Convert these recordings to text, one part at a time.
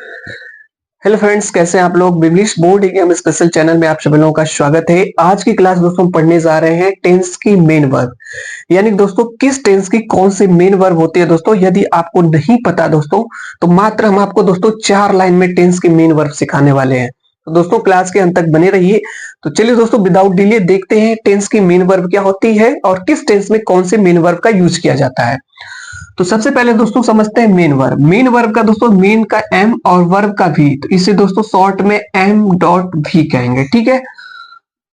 Hello friends, कैसे हैं आप लोग। English board exam special channel में आप सभी लोगों का स्वागत है। आज की क्लास दोस्तों हम पढ़ने जा रहे हैं टेंस की मेन वर्ब, यानी दोस्तों किस टेंस की कौन सी मेन वर्ब होती है। दोस्तों यदि आपको नहीं पता दोस्तों, तो मात्र हम आपको दोस्तों 4 लाइन में टेंस की मेन वर्ब सिखाने वाले हैं। तो दोस्तों क्लास के अंत तक बने रहिए। तो चलिए दोस्तों विदाउट डिले देखते हैं टेंस की मेन वर्ब क्या होती है और किस टेंस में कौन से मेन वर्ब का यूज किया जाता है। तो सबसे पहले दोस्तों समझते हैं मेन वर्ब। मेन वर्ब का दोस्तों मेन का एम और वर्ब का भी, तो इसे दोस्तों शॉर्ट में एम डॉट भी कहेंगे। ठीक है,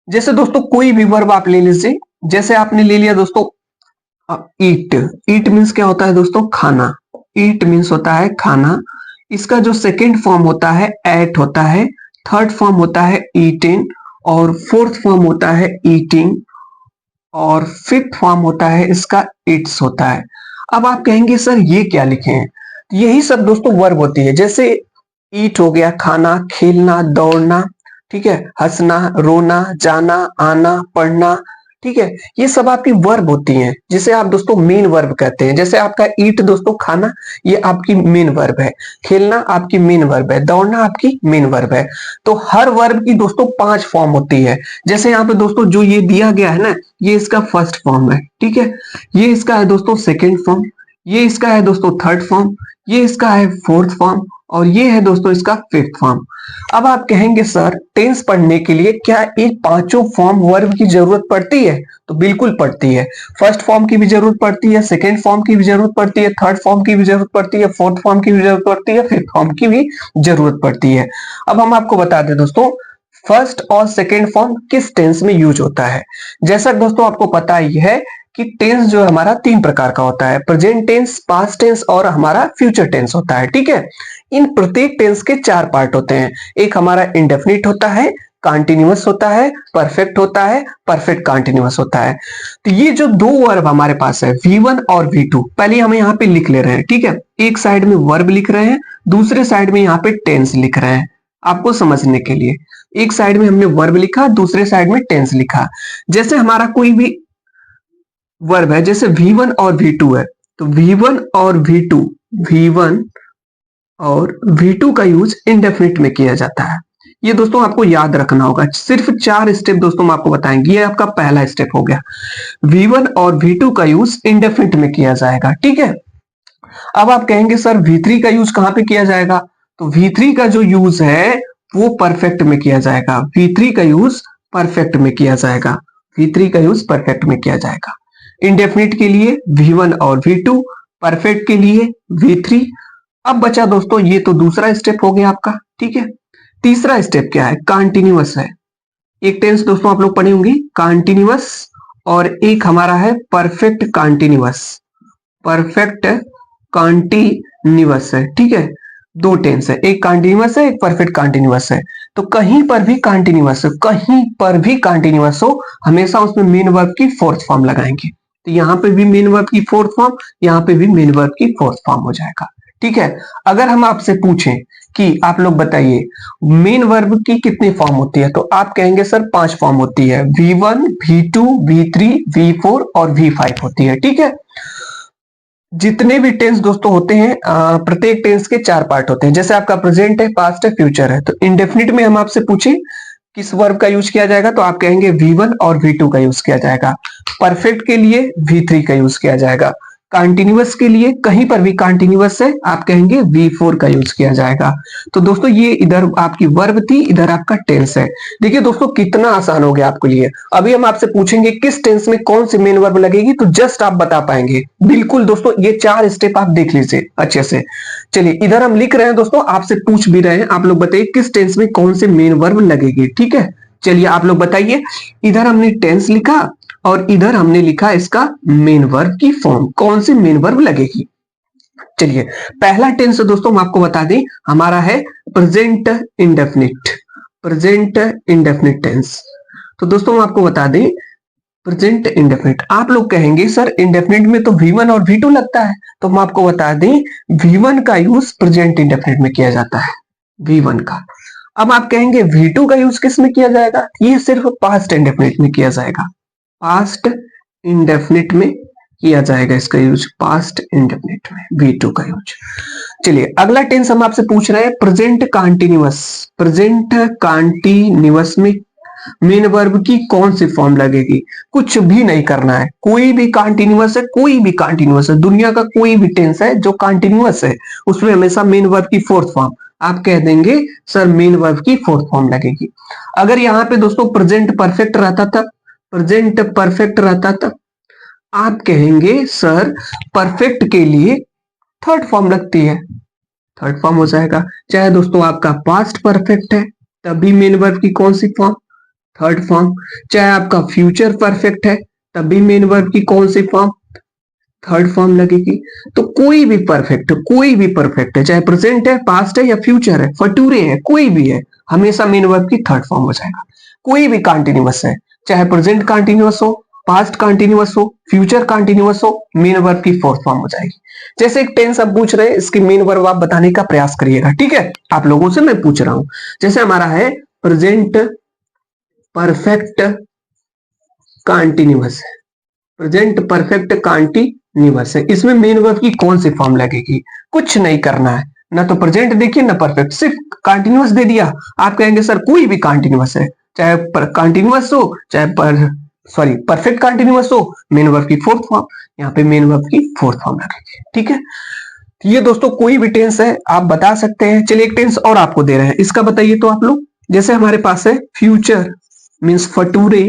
जैसे दोस्तों कोई भी वर्ब आप ले लीजिए। जैसे आपने ले लिया दोस्तों ईट। ईट मीन्स क्या होता है दोस्तों, खाना। ईट मीन्स होता है खाना। इसका जो सेकेंड फॉर्म होता है एट होता है, थर्ड फॉर्म होता है ईटिन, और फोर्थ फॉर्म होता है ईटिंग, और फिफ्थ फॉर्म होता है इसका इट्स होता है। अब आप कहेंगे सर ये क्या लिखे हैं, यही सब दोस्तों वर्ब होती है। जैसे ईट हो गया खाना, खेलना, दौड़ना, ठीक है, हंसना, रोना, जाना, आना, पढ़ना, ठीक है, ये सब आपकी वर्ब होती हैं जिसे आप दोस्तों मेन वर्ब कहते हैं। जैसे आपका ईट दोस्तों खाना, ये आपकी मेन वर्ब है। खेलना आपकी मेन वर्ब है। दौड़ना आपकी मेन वर्ब है। तो हर वर्ब की दोस्तों 5 फॉर्म होती है। जैसे यहाँ पे दोस्तों जो ये दिया गया है ना, ये इसका फर्स्ट फॉर्म है। ठीक है, ये इसका है दोस्तों सेकेंड फॉर्म, ये इसका है दोस्तों थर्ड फॉर्म, ये इसका है फोर्थ फॉर्म, और ये है दोस्तों इसका फिफ्थ फॉर्म। अब आप कहेंगे सर टेंस पढ़ने के लिए क्या ये पांचों फॉर्म वर्ब की जरूरत पड़ती है? तो बिल्कुल पड़ती है। फर्स्ट फॉर्म की भी जरूरत पड़ती है, सेकेंड फॉर्म की भी जरूरत पड़ती है, थर्ड फॉर्म की भी जरूरत पड़ती है, फोर्थ फॉर्म की भी जरूरत पड़ती है, फिफ्थ फॉर्म की भी जरूरत पड़ती है। अब हम आपको बता दें दोस्तों फर्स्ट और सेकेंड फॉर्म किस टेंस में यूज होता है। जैसा दोस्तों आपको पता ही है कि टेंस जो है हमारा 3 प्रकार का होता है, प्रेजेंट टेंस, पास्ट टेंस और हमारा फ्यूचर टेंस होता है। ठीक है, इन प्रत्येक टेंस के 4 पार्ट होते हैं। एक हमारा इंडेफिनिट होता है, कॉन्टिन्यूअस होता है, परफेक्ट होता है, परफेक्ट कॉन्टिन्यूअस होता है। तो ये जो 2 वर्ब हमारे पास है V1 और V2, पहले हम यहाँ पे लिख ले रहे हैं। ठीक है, एक साइड में वर्ब लिख रहे हैं, दूसरे साइड में यहाँ पे टेंस लिख रहे हैं आपको समझने के लिए। एक साइड में हमने वर्ब लिखा, दूसरे साइड में टेंस लिखा। जैसे हमारा कोई भी वर्ब है, जैसे V1 और V2 है, तो V1 और V2, V1 और V2 का यूज इंडेफिनिट में किया जाता है। ये दोस्तों आपको याद रखना होगा। सिर्फ 4 स्टेप दोस्तों हम आपको बताएंगे। ये आपका पहला स्टेप हो गया, V1 और V2 का यूज इंडेफिनिट में किया जाएगा। ठीक है, अब आप कहेंगे सर V3 का यूज कहां पे किया जाएगा? तो V3 का जो यूज है वो परफेक्ट में किया जाएगा। V3 का यूज परफेक्ट में किया जाएगा। V3 का यूज परफेक्ट में किया जाएगा। इंडेफिनिट के लिए V1 और V2, परफेक्ट के लिए V3। अब बचा दोस्तों ये तो दूसरा स्टेप हो गया आपका। ठीक है, तीसरा स्टेप क्या है? कॉन्टिन्यूअस है। एक टेंस दोस्तों आप लोग पढ़े होंगे कॉन्टिन्यूअस, और एक हमारा है परफेक्ट कॉन्टिन्यूअस। परफेक्ट कॉन्टिन्यूअस है। ठीक है, 2 टेंस है, एक कॉन्टिन्यूअस है, एक परफेक्ट कॉन्टिन्यूअस है। तो कहीं पर भी कॉन्टिन्यूअस हो, कहीं पर भी कॉन्टिन्यूअस हो, हमेशा उसमें मेन वर्ब की फोर्थ फॉर्म लगाएंगे। तो यहाँ पे भी मेन वर्ब की फोर्थ फॉर्म, यहाँ पे भी मेन वर्ब की फोर्थ फॉर्म हो जाएगा। ठीक है, अगर हम आपसे पूछें कि आप लोग बताइए मेन वर्ब की कितनी फॉर्म होती है, तो आप कहेंगे सर 5 फॉर्म होती है। V1, V2, V3, V4 और V5 होती है। ठीक है, जितने भी टेंस दोस्तों होते हैं प्रत्येक टेंस के 4 पार्ट होते हैं। जैसे आपका प्रेजेंट है, पास्ट है, फ्यूचर है। तो इंडेफिनिट में हम आपसे पूछे किस वर्ब का यूज किया जाएगा, तो आप कहेंगे V1 और V2 का यूज किया जाएगा। परफेक्ट के लिए V3 का यूज किया जाएगा। कॉन्टिन्यूअस के लिए कहीं पर भी कॉन्टिन्यूअस है आप कहेंगे V4 का यूज किया जाएगा। तो दोस्तों ये इधर आपकी वर्ब थी, इधर आपका टेंस है। देखिए दोस्तों कितना आसान हो गया आपके लिए। अभी हम आपसे पूछेंगे किस टेंस में कौन सी मेन वर्ब लगेगी, तो जस्ट आप बता पाएंगे। बिल्कुल दोस्तों ये 4 स्टेप आप देख लीजिए अच्छे से। चलिए इधर हम लिख रहे हैं दोस्तों, आपसे पूछ भी रहे हैं, आप लोग बताइए किस टेंस में कौन सी मेन वर्ब लगेगी। ठीक है, चलिए आप लोग बताइए। इधर हमने टेंस लिखा और इधर हमने लिखा इसका मेन वर्ब की फॉर्म, कौन सी मेन वर्ब लगेगी। चलिए पहला टेंस दोस्तों हम आपको बता दें हमारा है present indefinite. Present indefinite tense. तो दोस्तों हम आपको बता दें प्रेजेंट इंडेफिनिट। आप लोग कहेंगे सर इंडेफिनिट में तो V1 और V2 लगता है, तो हम आपको बता दें V1 का यूज प्रेजेंट इंडेफिनिट में किया जाता है। V1 का। अब आप कहेंगे V2 का यूज किस में किया जाएगा? ये सिर्फ पास्ट इंडेफिनिट में किया जाएगा। पास्ट इंडेफिनिट में किया जाएगा इसका यूज पास्ट इंडेफिनिट में, V2 का यूज। चलिए अगला टेंस हम आपसे पूछ रहे हैं प्रेजेंट कंटीन्यूअस। प्रेजेंट कंटीन्यूअस में मेन वर्ब की कौन सी फॉर्म लगेगी? कुछ भी नहीं करना है, कोई भी कंटीन्यूअस है, कोई भी कंटीन्यूअस है, दुनिया का कोई भी टेंस है जो कंटीन्यूअस है उसमें हमेशा मेन वर्ब की फोर्थ फॉर्म आप कह देंगे सर मेन वर्ब की फोर्थ फॉर्म लगेगी। अगर यहाँ पे दोस्तों प्रेजेंट परफेक्ट रहता था, प्रेजेंट परफेक्ट रहता था, आप कहेंगे सर परफेक्ट के लिए थर्ड फॉर्म लगती है, थर्ड फॉर्म हो जाएगा। चाहे दोस्तों आपका पास्ट परफेक्ट है तभी मेन वर्ब की कौन सी फॉर्म? Third form. चाहे आपका फ्यूचर परफेक्ट है तभी मेन वर्ब की कौन सी फॉर्म? थर्ड फॉर्म लगेगी। तो कोई भी परफेक्ट, कोई भी परफेक्ट है, चाहे प्रेजेंट है, पास्ट है या फ्यूचर है, फटूरे है, कोई भी है, हमेशा मेन वर्ब की थर्ड फॉर्म हो जाएगा। कोई भी कंटीन्यूअस है, चाहे प्रेजेंट कंटीन्यूअस हो, पास्ट कंटीन्यूअस हो, फ्यूचर कंटीन्यूअस हो, मेन वर्ब की फोर्थ फॉर्म हो जाएगी। जैसे एक टेंस आप पूछ रहे हैं, इसकी मेन वर्ब आप बताने का प्रयास करिएगा, ठीक है? आप लोगों से मैं पूछ रहा हूं, जैसे हमारा है प्रेजेंट परफेक्ट कंटीन्यूअस है, प्रेजेंट परफेक्ट कंटीन्यूअस है, इसमें मेन वर्ब की कौन सी फॉर्म लगेगी? कुछ नहीं करना है, ना तो प्रेजेंट देखिए ना परफेक्ट, सिर्फ कंटीन्यूअस दे दिया। आप कहेंगे सर कोई भी कंटीन्यूअस है, चाहे कंटीन्यूअस हो, चाहे परफेक्ट कंटीन्यूअस हो, मेन वर्ब की फोर्थ फॉर्म, यहाँ पे मेन वर्ब की फोर्थ फॉर्म लगेगी, ठीक है? ये दोस्तों कोई भी टेंस है आप बता सकते हैं। चलिए एक टेंस और आपको दे रहे हैं, इसका बताइए तो आप लोग। जैसे हमारे पास है future means future,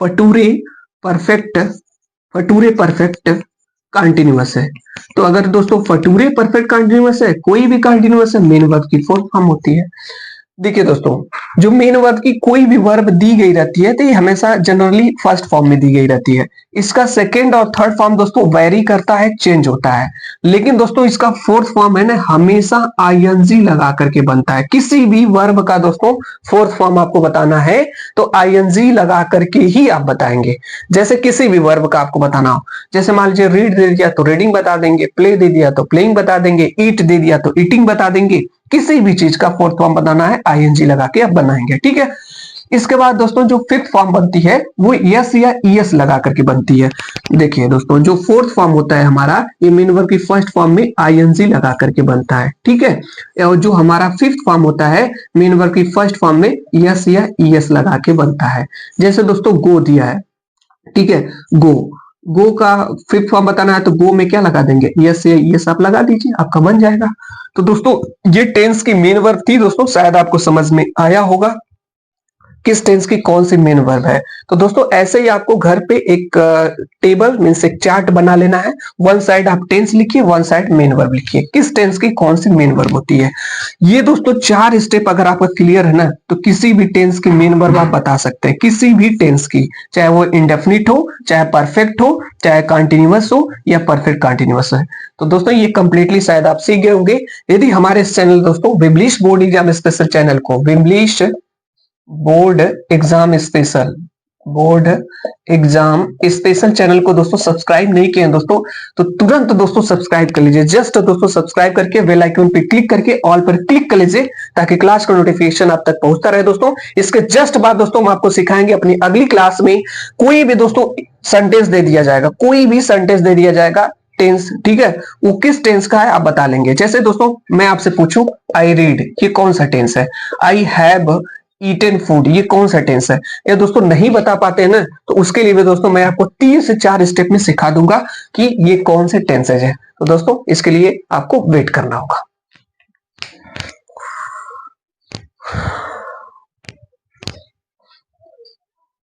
future perfect, future perfect continuous है। तो अगर दोस्तों फटूरे परफेक्ट कंटीन्यूअस है, कोई भी कंटीन्यूअस है, मेन वर्ब की फोर्थ फॉर्म होती है। देखिए दोस्तों जो मेन वर्ब की कोई भी वर्ब दी गई रहती है तो ये हमेशा जनरली फर्स्ट फॉर्म में दी गई रहती है। इसका सेकंड और थर्ड फॉर्म दोस्तों वेरी करता है, चेंज होता है, लेकिन दोस्तों इसका फोर्थ फॉर्म है ना हमेशा आईएनजी लगा करके बनता है। किसी भी वर्ब का दोस्तों फोर्थ फॉर्म आपको बताना है तो आईएनजी लगा करके ही आप बताएंगे। जैसे किसी भी वर्ब का आपको बताना हो, जैसे मान लीजिए रीड दे दिया तो रीडिंग बता देंगे, प्ले दे दिया तो प्लेइंग बता देंगे, ईट दे दिया तो ईटिंग बता देंगे। किसी भी चीज का फोर्थ फॉर्म बनाना है आईएनजी लगा के आप बनाएंगे, ठीक है? इसके बाद दोस्तों जो फिफ्थ फॉर्म बनती है वो यस या ईएस लगा करके बनती है। देखिए दोस्तों जो फोर्थ फॉर्म होता है हमारा, ये मेन वर्ब की फर्स्ट फॉर्म में आईएनजी लगा करके बनता है, ठीक है? और जो हमारा फिफ्थ फॉर्म होता है मेन वर्ब की फर्स्ट फॉर्म में यस या ईएस लगा के बनता है। जैसे दोस्तों गो दिया है, ठीक है? गो, गो का फिफ्थ फॉर्म बताना है तो गो में क्या लगा देंगे? यस या यस आप लगा दीजिए, आपका बन जाएगा। तो दोस्तों ये टेंस की मेन वर्ब थी दोस्तों, शायद आपको समझ में आया होगा किस टेंस की कौन सी मेन वर्ब है। तो दोस्तों ऐसे ही आपको घर पे एक टेबल मींस एक चार्ट बना लेना है, वन साइड आप टेंस लिखिए, वन साइड मेन वर्ब लिखिए, किस टेंस की कौन सी मेन वर्ब होती है। ये दोस्तों 4 स्टेप अगर आपका क्लियर है ना तो किसी भी टेंस की मेन वर्ब आप बता सकते हैं, किसी भी टेंस की, चाहे वो इंडेफिनिट हो, चाहे परफेक्ट हो, चाहे कंटिन्यूअस हो या परफेक्ट कंटिन्यूअस है। तो दोस्तों ये कंप्लीटली शायद आप सीख गए होंगे। यदि हमारे इस चैनल दोस्तों Vimlesh board exam special channel को, Vimlesh board exam special, board exam special channel को दोस्तों सब्सक्राइब नहीं किए हैं दोस्तों तो तुरंत दोस्तों सब्सक्राइब कर लीजिए। जस्ट दोस्तों सब्सक्राइब करके बेल आइकन पे क्लिक करके ऑल पर क्लिक कर लीजिए ताकि क्लास का नोटिफिकेशन आप तक पहुंचता रहे दोस्तों। इसके जस्ट बाद दोस्तों हम आपको सिखाएंगे अपनी अगली क्लास में, कोई भी दोस्तों सेंटेंस दे दिया जाएगा, कोई भी सेंटेंस दे दिया जाएगा टेंस, ठीक है? वो किस टेंस का है आप बता लेंगे। जैसे दोस्तों मैं आपसे पूछूं आई रीड, ये कौन सा टेंस है? आई हैव ईटन फूड, ये कौन सा टेंस है? ये दोस्तों नहीं बता पाते हैं ना तो उसके लिए भी दोस्तों मैं आपको 3 से 4 स्टेप में सिखा दूंगा कि ये कौन से टेंसेज है। तो दोस्तों इसके लिए आपको वेट करना होगा।